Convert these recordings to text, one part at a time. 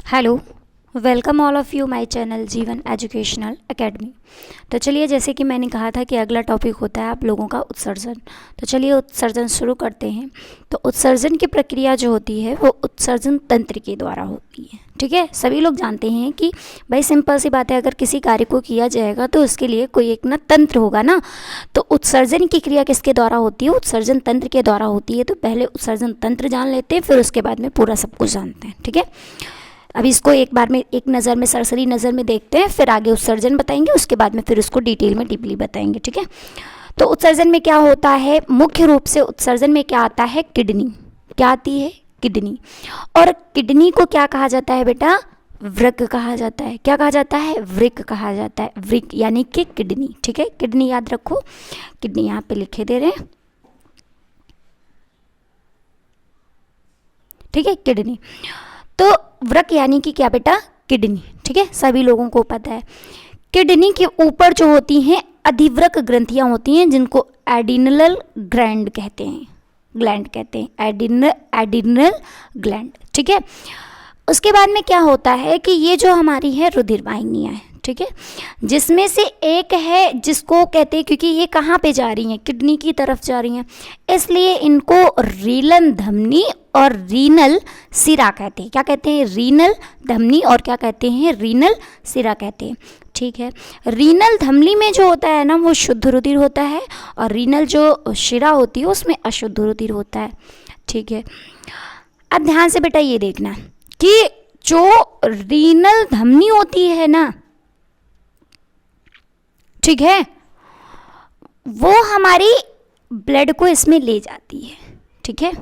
Hello, welcome all of you my channel जीवन educational academy. तो चलिए, जैसे कि मैंने कहा था कि अगला टॉपिक होता है आप लोगों का उत्सर्जन। तो चलिए उत्सर्जन शुरू करते हैं। तो उत्सर्जन की प्रक्रिया जो होती है वो उत्सर्जन तंत्र के द्वारा होती है। ठीक है, सभी लोग जानते हैं कि भाई सिंपल सी बात है, अगर किसी कार्य को किया जाएगा तो उसके लिए कोई एक ना तंत्र होगा ना। तो उत्सर्जन की क्रिया किसके द्वारा होती है? उत्सर्जन तंत्र के द्वारा होती है। तो पहले उत्सर्जन तंत्र जान लेते हैं, फिर उसके बाद में पूरा सब कुछ जानते हैं। ठीक है, अभी इसको एक बार में एक नज़र में सरसरी नज़र में देखते हैं, फिर आगे उत्सर्जन बताएंगे, उसके बाद में फिर उसको डिटेल में डीपली बताएंगे। ठीक है, तो उत्सर्जन में क्या होता है? मुख्य रूप से उत्सर्जन में क्या आता है? किडनी। क्या आती है? किडनी। और किडनी को क्या कहा जाता है बेटा? वृक्क कहा जाता है। क्या कहा जाता है? वृक्क कहा जाता है। वृक्क यानी कि किडनी। ठीक है, किडनी याद रखो, किडनी यहाँ पे लिखे दे रहे हैं। ठीक है, किडनी। तो वृक्क यानी कि क्या बेटा? किडनी। ठीक है, सभी लोगों को पता है। किडनी के ऊपर जो होती हैं अधिवृक्क ग्रंथियां होती हैं, जिनको एडिनल ग्लैंड कहते हैं। ग्लैंड कहते हैं, एडिनल ग्लैंड। ठीक है, उसके बाद में क्या होता है कि ये जो हमारी है रुधिर वाहिनियां हैं। ठीक है, जिसमें से एक है जिसको कहते हैं, क्योंकि ये कहाँ पे जा रही हैं? किडनी की तरफ जा रही हैं, इसलिए इनको रीलन धमनी और रीनल सिरा कहते हैं। क्या कहते हैं? रीनल धमनी और क्या कहते हैं? रीनल सिरा कहते हैं। ठीक है, रीनल धमनी में जो होता है ना वो शुद्ध रुधिर होता है, और रीनल जो शिरा होती है उसमें अशुद्ध रुधिर होता है। ठीक है, अब ध्यान से बेटा ये देखना कि जो रीनल धमनी होती है ना, ठीक है, वो हमारी ब्लड को इसमें ले जाती है। ठीक है,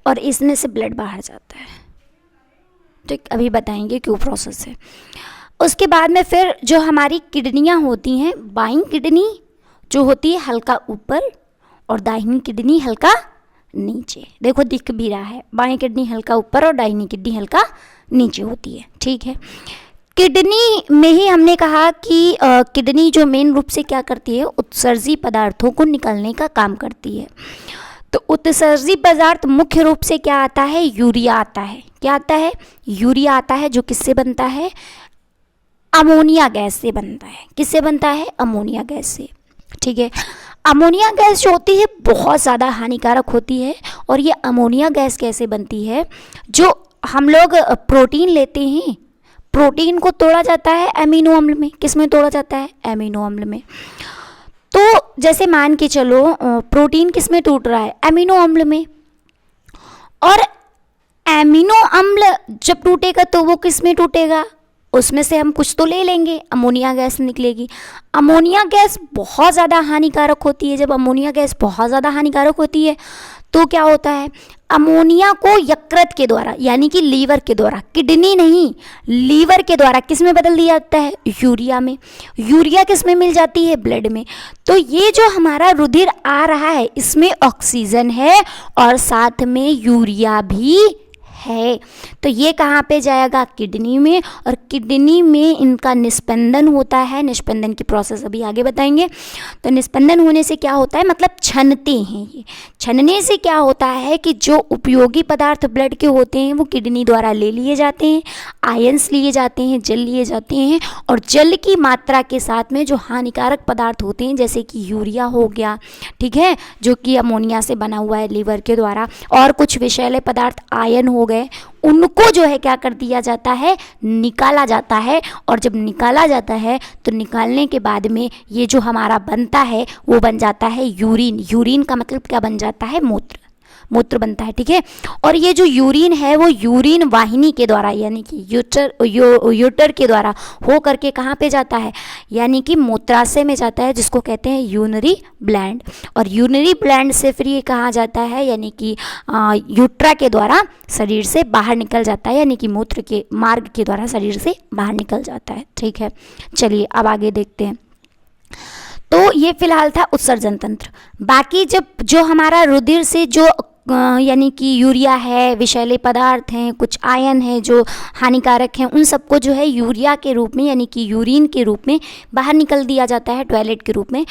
और इसमें से ब्लड बाहर जाता है। ठीक, अभी बताएंगे क्यों प्रोसेस है। उसके बाद में फिर जो हमारी किडनियां होती हैं, बाईं किडनी जो होती है हल्का ऊपर और दाहिनी किडनी हल्का नीचे। देखो दिख भी रहा है, बाईं किडनी हल्का ऊपर और दाहिनी किडनी हल्का नीचे होती है। ठीक है, किडनी में ही हमने कहा कि किडनी जो मेन रूप से क्या करती है? उत्सर्जी पदार्थों को निकालने का काम करती है। तो उत्सर्जी पदार्थ मुख्य रूप से क्या आता है? यूरिया आता है। क्या आता है? यूरिया आता है, जो किससे बनता है? अमोनिया गैस से बनता है। किससे बनता है? अमोनिया गैस से। ठीक है, अमोनिया गैस जो होती है बहुत ज़्यादा हानिकारक होती है। और ये अमोनिया गैस कैसे बनती है? जो हम लोग प्रोटीन लेते हैं, प्रोटीन को तोड़ा जाता है एमिनो अम्ल में। किस में तोड़ा जाता है? एमिनो अम्ल में। तो जैसे मान के चलो प्रोटीन किस में टूट रहा है? एमिनो अम्ल में। और एमिनो अम्ल जब टूटेगा तो वो किस में टूटेगा? उसमें से हम कुछ तो ले लेंगे, अमोनिया गैस निकलेगी। अमोनिया गैस बहुत ज़्यादा हानिकारक होती है। जब अमोनिया गैस बहुत ज़्यादा हानिकारक होती है तो क्या होता है? अमोनिया को यकृत के द्वारा यानी कि लीवर के द्वारा, किडनी नहीं लीवर के द्वारा किस में बदल दिया जाता है? यूरिया में। यूरिया किस में मिल जाती है? ब्लड में। तो ये जो हमारा रुधिर आ रहा है इसमें ऑक्सीजन है और साथ में यूरिया भी है। तो ये कहाँ पे जाएगा? किडनी में। और किडनी में इनका निस्पंदन होता है। निस्पंदन की प्रोसेस अभी आगे बताएंगे। तो निस्पंदन होने से क्या होता है? मतलब छनते हैं ये। छनने से क्या होता है कि जो उपयोगी पदार्थ ब्लड के होते हैं वो किडनी द्वारा ले लिए जाते हैं, आयंस लिए जाते हैं, जल लिए जाते हैं। और जल की मात्रा के साथ में जो हानिकारक पदार्थ होते हैं जैसे कि यूरिया हो गया, ठीक है, जो कि अमोनिया से बना हुआ है लीवर के द्वारा, और कुछ विषैले पदार्थ आयन हो गए, उनको जो है क्या कर दिया जाता है? निकाला जाता है। और जब निकाला जाता है तो निकालने के बाद में ये जो हमारा बनता है वो बन जाता है यूरिन। यूरिन का मतलब क्या बन जाता है? मूत्र। मूत्र बनता है। ठीक है, और ये जो यूरिन है वो यूरिन वाहिनी के द्वारा यानी कि यूटर के द्वारा हो करके कहाँ पे जाता है? यानी कि मूत्राशय में जाता है, जिसको कहते हैं यूनरी ब्लैंड। और यूनरी ब्लैंड से फिर ये कहाँ जाता है? यानी कि यूट्रा के द्वारा शरीर से बाहर निकल जाता है, यानी कि मूत्र के मार्ग के द्वारा शरीर से बाहर निकल जाता है। ठीक है, चलिए अब आगे देखते हैं। तो ये फिलहाल था उत्सर्जन तंत्र। बाकी जब जो हमारा रुधिर से जो यानी कि यूरिया है, विषैले पदार्थ हैं, कुछ आयन है जो हानिकारक हैं, उन सबको जो है यूरिया के रूप में यानी कि यूरिन के रूप में बाहर निकल दिया जाता है टॉयलेट के रूप में।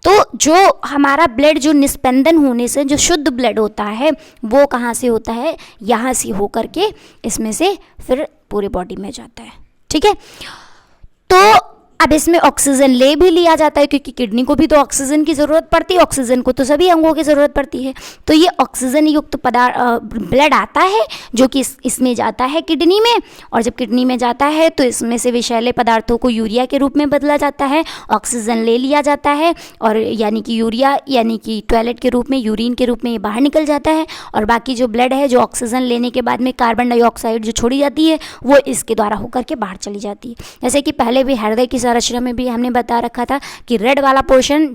तो जो हमारा ब्लड जो निस्पंदन होने से जो शुद्ध ब्लड होता है वो कहाँ से होता है, यहाँ से होकर के इसमें से फिर पूरे बॉडी में जाता है। ठीक है, तो अब इसमें ऑक्सीजन ले भी लिया जाता है क्योंकि किडनी को भी तो ऑक्सीजन की ज़रूरत पड़ती है, ऑक्सीजन को तो सभी अंगों की ज़रूरत पड़ती है। तो ये ऑक्सीजन युक्त ब्लड आता है जो कि इसमें जाता है किडनी में, और जब किडनी में जाता है तो इसमें से विषैले पदार्थों को यूरिया के रूप में बदला जाता है, ऑक्सीजन ले लिया जाता है, और यानी कि यूरिया यानी कि टॉयलेट के रूप में, यूरिन के रूप में ये बाहर निकल जाता है। और बाकी जो ब्लड है, जो ऑक्सीजन लेने के बाद में कार्बन डाइऑक्साइड जो छोड़ी जाती है वो इसके द्वारा होकर के बाहर चली जाती है। जैसे कि पहले भी हृदय की संरचना में भी हमने बता रखा था कि रेड वाला पोर्शन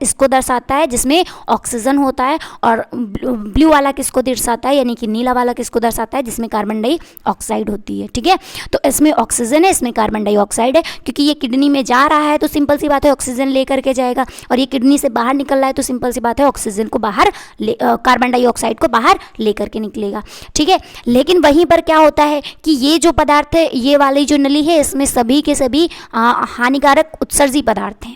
इसको दर्शाता है जिसमें ऑक्सीजन होता है, और ब्लू वाला किसको दर्शाता है यानी कि नीला वाला किसको दर्शाता है जिसमें कार्बन डाइऑक्साइड होती है। ठीक है, तो इसमें ऑक्सीजन है, इसमें कार्बन डाइऑक्साइड है। क्योंकि ये किडनी में जा रहा है तो सिंपल सी बात है ऑक्सीजन लेकर के जाएगा, और ये किडनी से बाहर निकल रहा है तो सिंपल सी बात है ऑक्सीजन को बाहर कार्बन डाइऑक्साइड को बाहर लेकर के निकलेगा। ठीक है, लेकिन वहीं पर क्या होता है कि ये जो पदार्थ है, ये वाली जो नली है, इसमें सभी के सभी हानिकारक उत्सर्जी पदार्थ हैं।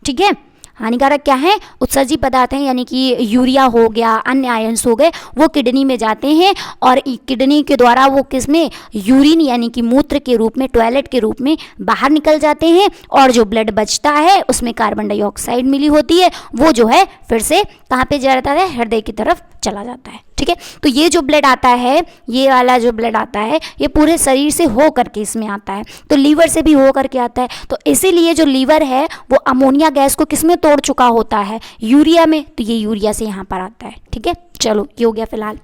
ठीक है, हानिकारक क्या है, उत्सर्जी पदार्थ हैं, यानी कि यूरिया हो गया, अन्य आयंस हो गए, वो किडनी में जाते हैं और किडनी के द्वारा वो किसमें, यूरिन यानी कि मूत्र के रूप में, टॉयलेट के रूप में बाहर निकल जाते हैं। और जो ब्लड बचता है उसमें कार्बन डाइऑक्साइड मिली होती है, वो जो है फिर से कहाँ पे जाता है, हृदय की तरफ चला जाता है। ठीक है, तो ये जो ब्लड आता है, ये वाला जो ब्लड आता है, ये पूरे शरीर से हो करके इसमें आता है, तो लीवर से भी हो करके आता है। तो इसीलिए जो लीवर है वो अमोनिया गैस को किसमें तोड़ चुका होता है, यूरिया में, तो ये यूरिया से यहाँ पर आता है। ठीक है, चलो ये हो गया फिलहाल।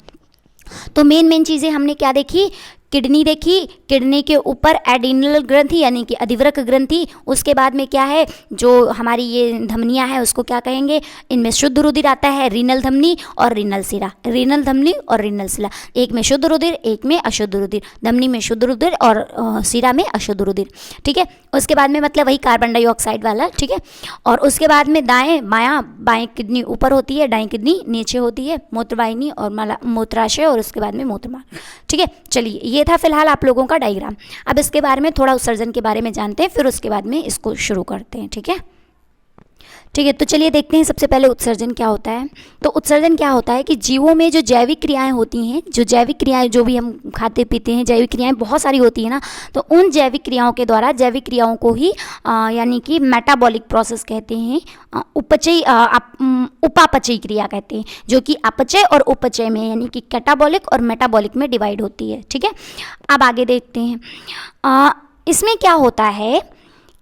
तो मेन चीज़ें हमने क्या देखी, किडनी देखी, किडनी के ऊपर एडिनल ग्रंथि यानी कि अधिवृक्क ग्रंथि, उसके बाद में क्या है, जो हमारी ये धमनियां हैं उसको क्या कहेंगे, इनमें शुद्ध रुधिर आता है, रीनल धमनी और रीनल शिरा, रीनल धमनी और रीनल शिरा, एक में शुद्ध रुधिर एक में अशुद्ध रुधिर, धमनी में शुद्ध रुधिर और शिरा में अशुद्ध रुधिर। ठीक है, उसके बाद में मतलब वही कार्बन डाइऑक्साइड वाला। ठीक है, और उसके बाद में दाएं बायां, बाएं किडनी ऊपर होती है, दाएं किडनी नीचे होती है, मूत्रवाहिनी और मूत्राशय, और उसके बाद में मूत्रमार्ग। ठीक है, चलिए ये था फिलहाल आप लोगों का डायग्राम। अब इसके बारे में थोड़ा उत्सर्जन के बारे में जानते हैं, फिर उसके बाद में इसको शुरू करते हैं। ठीक है, ठीक है, तो चलिए देखते हैं सबसे पहले उत्सर्जन क्या होता है। तो उत्सर्जन क्या होता है कि जीवों में जो जैविक क्रियाएं होती हैं, जो जैविक क्रियाएं जो भी हम खाते पीते हैं, जैविक क्रियाएं बहुत सारी होती है ना, तो उन जैविक क्रियाओं के द्वारा, जैविक क्रियाओं को ही यानी कि मेटाबॉलिक प्रोसेस कहते हैं, उपचय उपापचयी क्रिया कहते हैं, जो कि अपचय और उपचय में यानी कि कैटाबॉलिक और मेटाबॉलिक में डिवाइड होती है। ठीक है, अब आगे देखते हैं। इसमें क्या होता है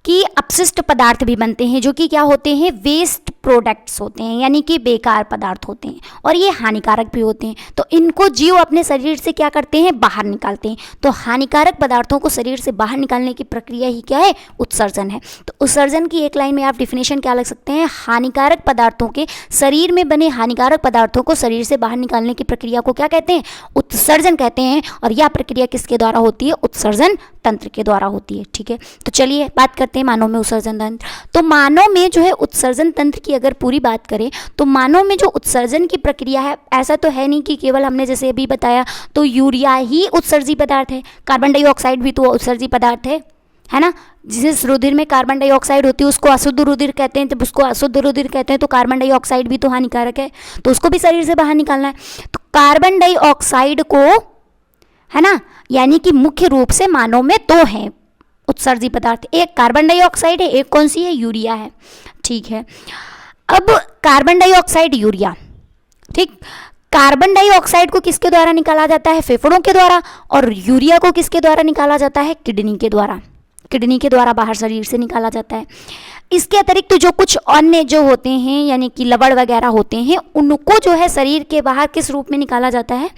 कि अपशिष्ट पदार्थ भी बनते हैं, जो कि क्या होते हैं, वेस्ट प्रोडक्ट्स होते हैं, यानी कि बेकार पदार्थ होते हैं, और ये हानिकारक भी होते हैं। तो इनको जीव अपने शरीर से क्या करते हैं, बाहर निकालते हैं। तो हानिकारक पदार्थों को शरीर से बाहर निकालने की प्रक्रिया ही क्या है, उत्सर्जन है। तो उत्सर्जन की एक लाइन में आप डिफिनेशन क्या लग सकते हैं, हानिकारक पदार्थों के, शरीर में बने हानिकारक पदार्थों को शरीर से बाहर निकालने की प्रक्रिया को क्या कहते हैं, उत्सर्जन कहते हैं। और यह प्रक्रिया किसके द्वारा होती है, उत्सर्जन तंत्र के द्वारा होती है। ठीक है, तो चलिए बात करते हैं मानव में उत्सर्जन तंत्र। तो मानव में जो है उत्सर्जन तंत्र की अगर पूरी बात करें तो मानव में जो उत्सर्जन की प्रक्रिया है, ऐसा तो है नहीं कि केवल हमने जैसे अभी बताया तो यूरिया ही उत्सर्जी पदार्थ है, कार्बन डाइऑक्साइड भी तो उत्सर्जी पदार्थ है ना। जिस रुधिर में कार्बन डाइऑक्साइड होती है उसको अशुद्ध रुधिर कहते हैं, जब उसको अशुद्ध रुधिर कहते हैं तो कार्बन डाइऑक्साइड भी तो हानिकारक है, तो उसको भी शरीर से बाहर निकालना है। तो कार्बन डाइऑक्साइड को, है ना, यानी कि मुख्य रूप से मानव में दो हैं उत्सर्जी पदार्थ, एक कार्बन डाइऑक्साइड है, एक कौन सी है, यूरिया है। ठीक है, अब कार्बन डाइऑक्साइड, यूरिया, ठीक, कार्बन डाइऑक्साइड को किसके द्वारा निकाला जाता है, फेफड़ों के द्वारा, और यूरिया को किसके द्वारा निकाला जाता है, किडनी के द्वारा, किडनी के द्वारा बाहर शरीर से निकाला जाता है। इसके अतिरिक्त तो जो कुछ अन्य जो होते हैं यानी कि लवण वगैरह होते हैं, उनको जो है शरीर के बाहर किस रूप में निकाला जाता है,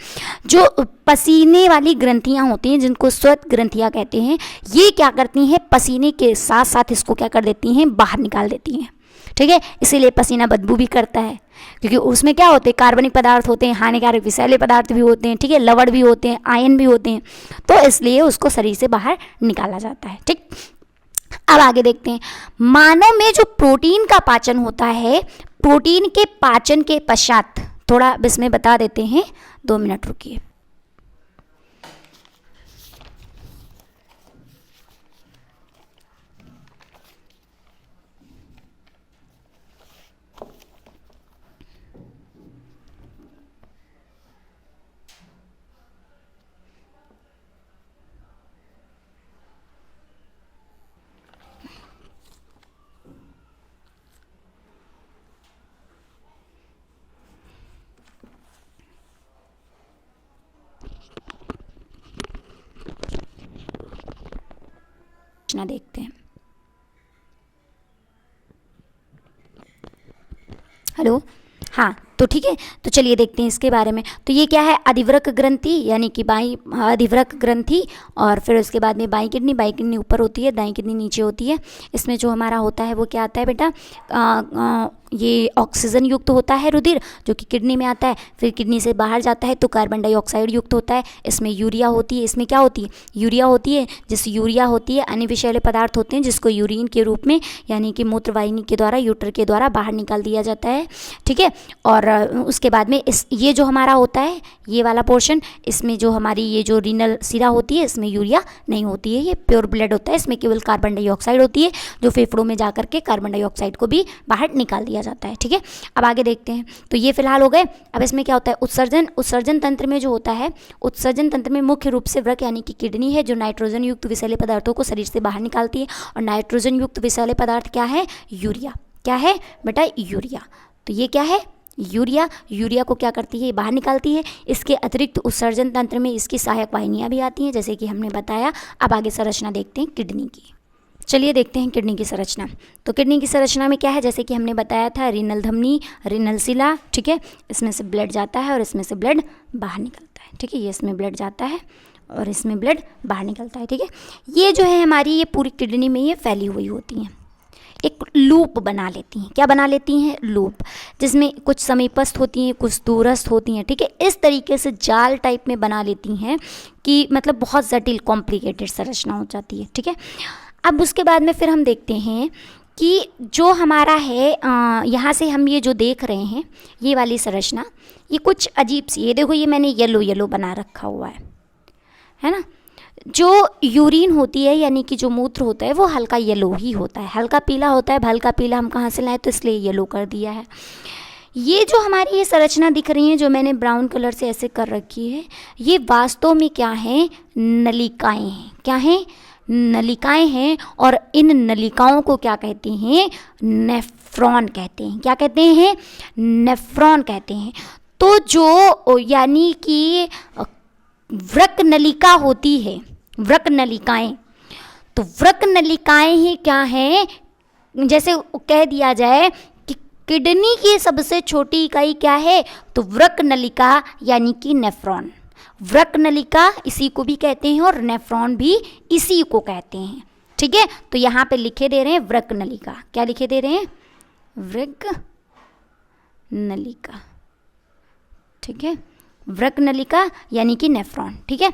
जो पसीने वाली ग्रंथियां होती हैं जिनको श्वेत ग्रंथियां कहते हैं, ये क्या करती हैं, पसीने के साथ साथ इसको क्या कर देती हैं, बाहर निकाल देती हैं। ठीक है, इसीलिए पसीना बदबू भी करता है, क्योंकि उसमें क्या होते हैं, कार्बनिक पदार्थ होते हैं, हानिकारक विषैले पदार्थ भी होते हैं, ठीक है, लवण भी होते हैं, आयन भी होते हैं, तो इसलिए उसको शरीर से बाहर निकाला जाता है। ठीक, अब आगे देखते हैं। मानव में जो प्रोटीन का पाचन होता है, प्रोटीन के पाचन के पश्चात थोड़ा अब इसमें बता देते हैं, 2 मिनट रुकिए। देखते हैं। हेलो, हाँ तो ठीक है, तो चलिए देखते हैं इसके बारे में। तो ये क्या है, अधिवृक्क ग्रंथि यानी कि बाई अधिवृक्क ग्रंथि, और फिर उसके बाद में बाई किडनी ऊपर होती है, दाई किडनी नीचे होती है। इसमें जो हमारा होता है वो क्या आता है बेटा, ये ऑक्सीजन युक्त होता है रुधिर जो कि किडनी में आता है, फिर किडनी से बाहर जाता है तो कार्बन डाइऑक्साइड युक्त होता है। इसमें यूरिया होती है, इसमें क्या होती है, यूरिया होती है। जिस यूरिया होती है अन्य विषैले पदार्थ होते हैं जिसको यूरिन के रूप में यानी कि मूत्रवाहिनी के द्वारा, यूटर के द्वारा बाहर निकाल दिया जाता है, ठीक है। और उसके बाद में ये जो हमारा होता है ये वाला पोर्शन, इसमें जो हमारी ये जो रीनल सिरा होती है इसमें यूरिया नहीं होती है, ये प्योर ब्लड होता है। इसमें केवल कार्बन डाइऑक्साइड होती है जो फेफड़ों में जा करके कार्बन डाइऑक्साइड को भी बाहर निकाल दिया जाता है, ठीक है। अब आगे देखते हैं, तो ये फिलहाल हो गए। अब इसमें क्या होता है, उत्सर्जन। उत्सर्जन तंत्र में जो होता है, उत्सर्जन तंत्र में मुख्य रूप से वृक्क यानी कि किडनी है जो नाइट्रोजन युक्त विषैले पदार्थों को शरीर से बाहर निकालती है। और नाइट्रोजन युक्त विषैले पदार्थ क्या है, यूरिया। क्या है बेटा, यूरिया। तो ये क्या है, यूरिया। यूरिया को क्या करती है, बाहर निकालती है। इसके अतिरिक्त उत्सर्जन तंत्र में इसकी सहायक वाहिनियाँ भी आती हैं जैसे कि हमने बताया। अब आगे संरचना देखते हैं किडनी की। चलिए देखते हैं किडनी की संरचना। तो किडनी की संरचना में क्या है, जैसे कि हमने बताया था, रीनल धमनी, रीनल शिला, ठीक है। इसमें से ब्लड जाता है और इसमें से ब्लड बाहर निकलता है, ठीक है। ये इसमें ब्लड जाता है और इसमें ब्लड बाहर निकलता है, ठीक है। ये जो है हमारी ये पूरी किडनी में ये फैली हुई होती हैं, एक लूप बना लेती हैं। क्या बना लेती हैं, लूप, जिसमें कुछ समीपस्थ होती हैं, कुछ दूरस्थ होती हैं, ठीक है। इस तरीके से जाल टाइप में बना लेती हैं कि मतलब बहुत जटिल कॉम्प्लिकेटेड संरचना हो जाती है, ठीक है। अब उसके बाद में फिर हम देखते हैं कि जो हमारा है यहाँ से हम ये जो देख रहे हैं ये वाली संरचना, ये कुछ अजीब सी, ये देखो ये मैंने येलो येलो बना रखा हुआ है ना। जो यूरिन होती है यानी कि जो मूत्र होता है वो हल्का येलो ही होता है, हल्का पीला होता है। हल्का पीला हम कहाँ से लाए, तो इसलिए येलो कर दिया है। ये जो हमारी ये संरचना दिख रही है जो मैंने ब्राउन कलर से ऐसे कर रखी है, ये वास्तव में क्या है, नलिकाएं हैं। क्या हैं, नलिकाएं हैं। और इन नलिकाओं को क्या कहते हैं, नेफ्रॉन कहते हैं। क्या कहते हैं, नेफ्रॉन कहते हैं। तो जो यानी कि वृक्क नलिका होती है, वृक्क नलिकाएं, तो वृक्क नलिकाएं ही क्या हैं, जैसे कह दिया जाए कि किडनी की सबसे छोटी इकाई क्या है, तो वृक्क नलिका यानी कि नेफ्रॉन। वृक्क नलिका इसी को भी कहते हैं और नेफ्रॉन भी इसी को कहते हैं, ठीक है। तो यहाँ पे लिखे दे रहे हैं वृक्क नलिका। क्या लिखे दे रहे हैं, वृक्क नलिका, ठीक है। वृक्क नलिका यानी कि नेफ्रॉन, ठीक है।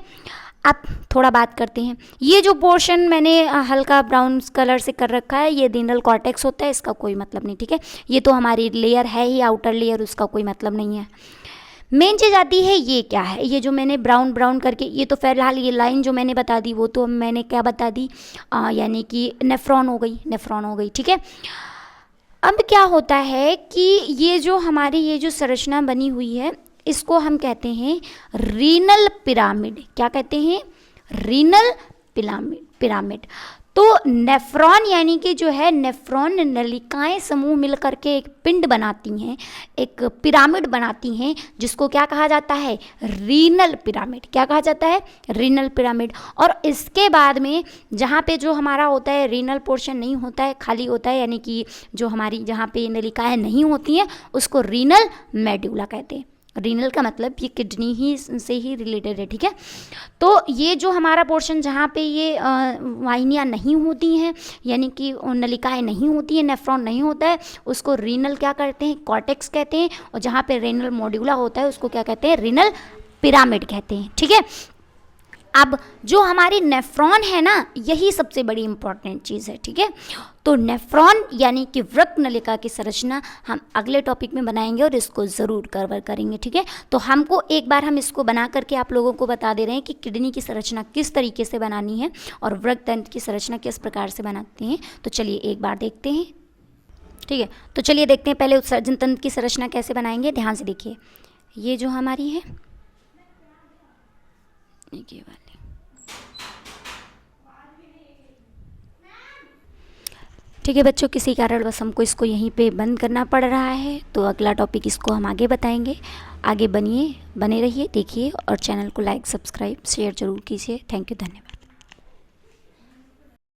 अब थोड़ा बात करते हैं, ये जो पोर्शन मैंने हल्का ब्राउन कलर से कर रखा है ये रीनल कॉर्टेक्स होता है, इसका कोई मतलब नहीं, ठीक है। ये तो हमारी लेयर है ही, आउटर लेयर, उसका कोई मतलब नहीं है। मेन चीज़ आती है, ये क्या है, ये जो मैंने ब्राउन ब्राउन करके, ये तो फिलहाल ये लाइन जो मैंने बता दी वो तो मैंने क्या बता दी, यानी कि नेफ्रॉन हो गई, नेफ्रॉन हो गई, ठीक है। अब क्या होता है कि ये जो हमारी ये जो संरचना बनी हुई है इसको हम कहते हैं रीनल पिरामिड। क्या कहते हैं, रीनल पिरामिड। तो नेफ्रॉन यानी कि जो है नेफ्रॉन नलिकाएं समूह मिलकर के एक पिंड बनाती हैं, एक पिरामिड बनाती हैं, जिसको क्या कहा जाता है, रीनल पिरामिड। क्या कहा जाता है, रीनल पिरामिड। और इसके बाद में जहाँ पे जो हमारा होता है रीनल पोर्शन नहीं होता है, खाली होता है, यानी कि जो हमारी जहाँ पे नलिकाएं नहीं होती हैं उसको रीनल मेड्यूला कहते हैं। रीनल का मतलब ये किडनी ही से ही रिलेटेड है, ठीक है। तो ये जो हमारा पोर्शन जहाँ पे ये वाहिनियाँ नहीं होती हैं यानी कि नलिकाएं नहीं होती हैं, नेफ्रॉन नहीं होता है, उसको रीनल क्या कहते हैं, कॉर्टेक्स कहते हैं। और जहाँ पे रीनल मॉड्यूला होता है उसको क्या कहते हैं, रीनल पिरामिड कहते हैं, ठीक है। अब जो हमारे नेफ्रॉन है ना, यही सबसे बड़ी इंपॉर्टेंट चीज़ है, ठीक है। तो नेफ्रॉन यानी कि वृक्क नलिका की संरचना हम अगले टॉपिक में बनाएंगे और इसको ज़रूर कवर करेंगे, ठीक है। तो हमको एक बार हम इसको बना करके आप लोगों को बता दे रहे हैं कि किडनी की संरचना किस तरीके से बनानी है और वृक्क तंत्र की संरचना किस प्रकार से बनाते हैं। तो चलिए एक बार देखते हैं, ठीक है। तो चलिए देखते हैं पहले उत्सर्जन तंत्र की संरचना कैसे बनाएंगे। ध्यान से देखिए, ये जो हमारी है ये वाली, ठीक है बच्चों, किसी कारण बस हमको इसको यहीं पे बंद करना पड़ रहा है, तो अगला टॉपिक इसको हम आगे बताएंगे। आगे बने रहिए, देखिए और चैनल को लाइक, सब्सक्राइब, शेयर जरूर कीजिए। थैंक यू, धन्यवाद।